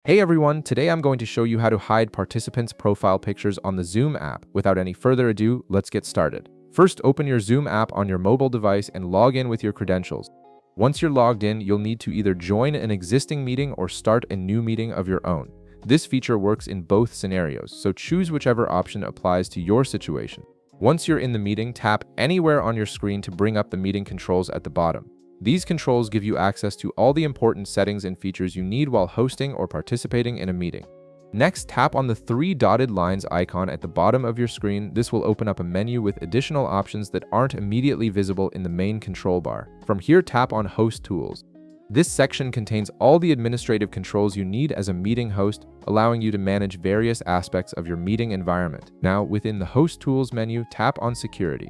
Hey everyone, today I'm going to show you how to hide participants' profile pictures on the Zoom app. Without any further ado, let's get started. First, open your Zoom app on your mobile device and log in with your credentials. Once you're logged in, you'll need to either join an existing meeting or start a new meeting of your own. This feature works in both scenarios, so choose whichever option applies to your situation. Once you're in the meeting, tap anywhere on your screen to bring up the meeting controls at the bottom. These controls give you access to all the important settings and features you need while hosting or participating in a meeting. Next, tap on the three dotted lines icon at the bottom of your screen. This will open up a menu with additional options that aren't immediately visible in the main control bar. From here, tap on Host Tools. This section contains all the administrative controls you need as a meeting host, allowing you to manage various aspects of your meeting environment. Now, within the Host Tools menu, tap on Security.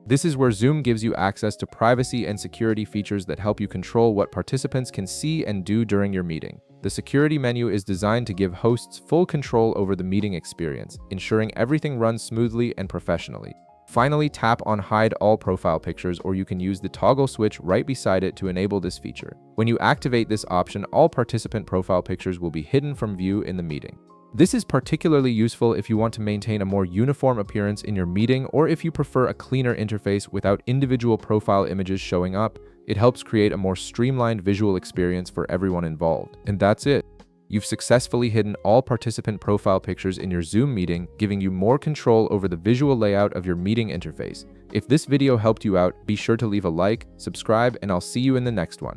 This is where Zoom gives you access to privacy and security features that help you control what participants can see and do during your meeting. The security menu is designed to give hosts full control over the meeting experience, ensuring everything runs smoothly and professionally. Finally, tap on Hide All Profile Pictures, or you can use the toggle switch right beside it to enable this feature. When you activate this option, all participant profile pictures will be hidden from view in the meeting. This is particularly useful if you want to maintain a more uniform appearance in your meeting or if you prefer a cleaner interface without individual profile images showing up. It helps create a more streamlined visual experience for everyone involved. And that's it. You've successfully hidden all participant profile pictures in your Zoom meeting, giving you more control over the visual layout of your meeting interface. If this video helped you out, be sure to leave a like, subscribe, and I'll see you in the next one.